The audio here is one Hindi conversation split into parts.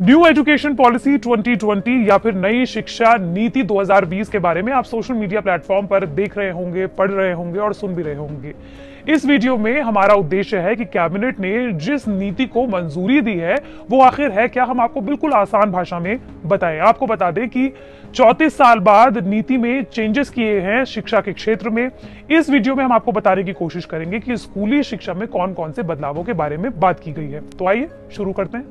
न्यू एजुकेशन पॉलिसी 2020 या फिर नई शिक्षा नीति 2020 के बारे में आप सोशल मीडिया प्लेटफॉर्म पर देख रहे होंगे, पढ़ रहे होंगे और सुन भी रहे होंगे। इस वीडियो में हमारा उद्देश्य है कि कैबिनेट ने जिस नीति को मंजूरी दी है वो आखिर है क्या, हम आपको बिल्कुल आसान भाषा में बताएं। आपको बता दें कि 34 साल बाद नीति में चेंजेस किए हैं शिक्षा के क्षेत्र में। इस वीडियो में हम आपको बताने की कोशिश करेंगे कि स्कूली शिक्षा में कौन कौन से बदलावों के बारे में बात की गई है। तो आइए शुरू करते हैं।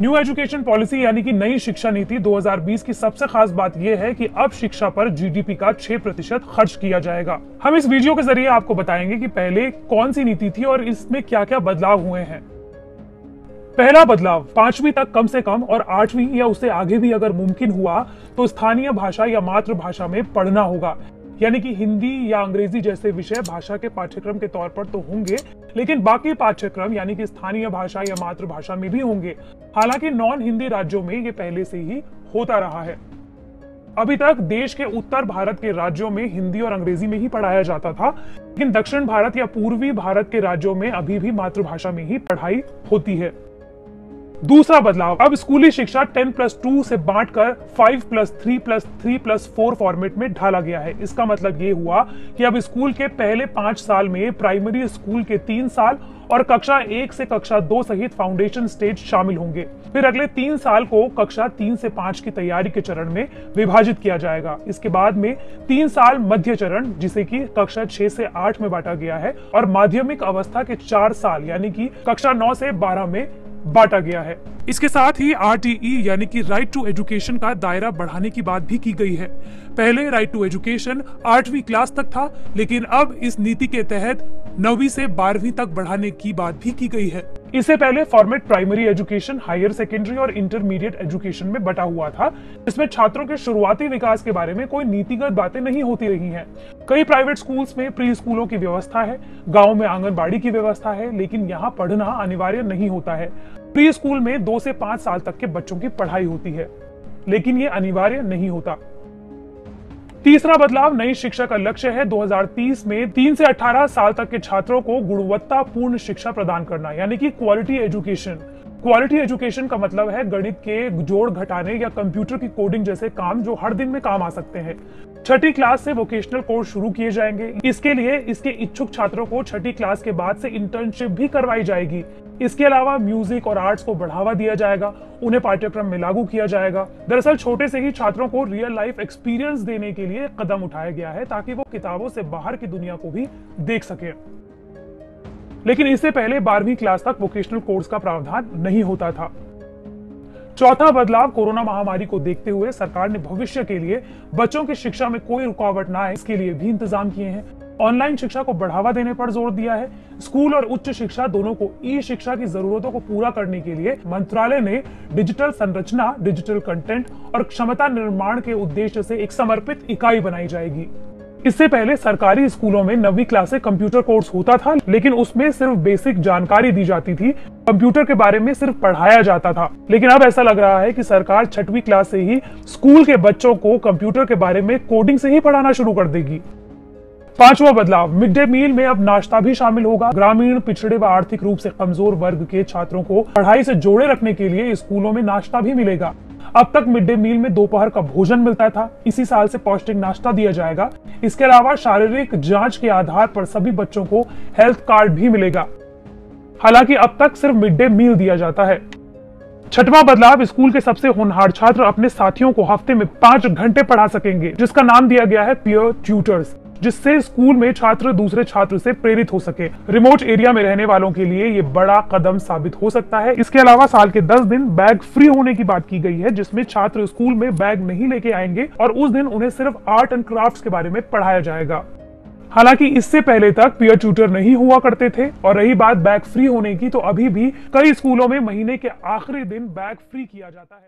न्यू एजुकेशन पॉलिसी यानी कि नई शिक्षा नीति 2020 की सबसे खास बात यह है कि अब शिक्षा पर जीडीपी का 6% खर्च किया जाएगा। हम इस वीडियो के जरिए आपको बताएंगे कि पहले कौन सी नीति थी और इसमें क्या क्या बदलाव हुए हैं। पहला बदलाव, 5वीं तक कम से कम और 8वीं या उससे आगे भी अगर मुमकिन हुआ तो स्थानीय भाषा या मातृभाषा में पढ़ना होगा। यानी कि हिंदी या अंग्रेजी जैसे विषय भाषा के पाठ्यक्रम के तौर पर तो होंगे, लेकिन बाकी पाठ्यक्रम यानी कि स्थानीय भाषा या मातृभाषा में भी होंगे। हालांकि नॉन हिंदी राज्यों में ये पहले से ही होता रहा है। अभी तक देश के उत्तर भारत के राज्यों में हिंदी और अंग्रेजी में ही पढ़ाया जाता था, लेकिन दक्षिण भारत या पूर्वी भारत के राज्यों में अभी भी मातृभाषा में ही पढ़ाई होती है। दूसरा बदलाव, अब स्कूली शिक्षा 10+2 से बांटकर 5+3+3+4 फॉर्मेट में ढाला गया है। इसका मतलब ये हुआ कि अब स्कूल के पहले 5 साल में प्राइमरी स्कूल के 3 साल और कक्षा 1 से कक्षा 2 सहित फाउंडेशन स्टेज शामिल होंगे। फिर अगले 3 साल को कक्षा 3 से 5 की तैयारी के चरण में विभाजित किया जाएगा। इसके बाद में 3 साल मध्य चरण, जिसे कि कक्षा 6 से 8 में बांटा गया है, और माध्यमिक अवस्था के 4 साल यानी कि कक्षा 9 से 12 में बांटा गया है। इसके साथ ही RTE यानी कि राइट टू एजुकेशन का दायरा बढ़ाने की बात भी की गई है। पहले राइट टू एजुकेशन 8वीं क्लास तक था, लेकिन अब इस नीति के तहत 9वीं से 12वीं तक बढ़ाने की बात भी की गई है। इससे पहले format primary education, higher secondary और इंटरमीडिएट एजुकेशन में बटा हुआ था, जिसमें छात्रों के शुरुआती विकास के बारे में कोई नीतिगत बातें नहीं होती रही हैं। कई प्राइवेट स्कूल्स में प्री स्कूलों की व्यवस्था है, गाँव में आंगनबाड़ी की व्यवस्था है, लेकिन यहाँ पढ़ना अनिवार्य नहीं होता है। प्री स्कूल में 2 से 5 साल तक के बच्चों की पढ़ाई होती है, लेकिन ये अनिवार्य नहीं होता। तीसरा बदलाव, नई शिक्षा का लक्ष्य है 2030 में 3 से 18 साल तक के छात्रों को गुणवत्तापूर्ण शिक्षा प्रदान करना, यानी कि क्वालिटी एजुकेशन। क्वालिटी एजुकेशन का मतलब है गणित के जोड़ घटाने या कंप्यूटर की कोडिंग जैसे काम जो हर दिन में काम आ सकते हैं। 6ठी क्लास से वोकेशनल कोर्स शुरू किए जाएंगे। इसके लिए इसके इच्छुक छात्रों को 6ठी क्लास के बाद से इंटर्नशिप भी करवाई जाएगी। इसके अलावा म्यूजिक और आर्ट्स को बढ़ावा दिया जाएगा, उन्हें पाठ्यक्रम में लागू किया जाएगा। दरअसल छोटे से ही छात्रों को रियल लाइफ एक्सपीरियंस देने के लिए कदम उठाया गया है, ताकि वो किताबों से बाहर की दुनिया को भी देख सके। लेकिन इससे पहले 12वीं क्लास तक वोकेशनल कोर्स का प्रावधान नहीं होता था। चौथा बदलाव, कोरोना महामारी को देखते हुए सरकार ने भविष्य के लिए बच्चों की शिक्षा में कोई रुकावट ना आए, इसके लिए भी इंतजाम किए हैं। ऑनलाइन शिक्षा को बढ़ावा देने पर जोर दिया है। स्कूल और उच्च शिक्षा दोनों को ई शिक्षा की जरूरतों को पूरा करने के लिए मंत्रालय ने डिजिटल संरचना, डिजिटल कंटेंट और क्षमता निर्माण के उद्देश्य से एक समर्पित इकाई बनाई जाएगी। इससे पहले सरकारी स्कूलों में 9वीं क्लास से कंप्यूटर कोर्स होता था, लेकिन उसमें सिर्फ बेसिक जानकारी दी जाती थी, कंप्यूटर के बारे में सिर्फ पढ़ाया जाता था। लेकिन अब ऐसा लग रहा है कि सरकार 6वीं क्लास से ही स्कूल के बच्चों को कंप्यूटर के बारे में कोडिंग से ही पढ़ाना शुरू कर देगी। पांचवा बदलाव, मिड डे मील में अब नाश्ता भी शामिल होगा। ग्रामीण, पिछड़े व आर्थिक रूप से कमजोर वर्ग के छात्रों को पढ़ाई से जोड़े रखने के लिए स्कूलों में नाश्ता भी मिलेगा। अब तक मिड डे मील में दोपहर का भोजन मिलता था, इसी साल से पौष्टिक नाश्ता दिया जाएगा। इसके अलावा शारीरिक जांच के आधार पर सभी बच्चों को हेल्थ कार्ड भी मिलेगा। हालांकि अब तक सिर्फ मिड डे मील दिया जाता है। 6वां बदलाव, स्कूल के सबसे होनहार छात्र अपने साथियों को हफ्ते में 5 घंटे पढ़ा सकेंगे, जिसका नाम दिया गया है पीयर ट्यूटर्स, जिससे स्कूल में छात्र दूसरे छात्र से प्रेरित हो सके। रिमोट एरिया में रहने वालों के लिए ये बड़ा कदम साबित हो सकता है। इसके अलावा साल के 10 दिन बैग फ्री होने की बात की गई है, जिसमें छात्र स्कूल में बैग नहीं लेके आएंगे और उस दिन उन्हें सिर्फ आर्ट एंड क्राफ्ट्स के बारे में पढ़ाया जाएगा। हालांकि इससे पहले तक पीयर ट्यूटर नहीं हुआ करते थे। और रही बात बैग फ्री होने की, तो अभी भी कई स्कूलों में महीने के आखिरी दिन बैग फ्री किया जाता है।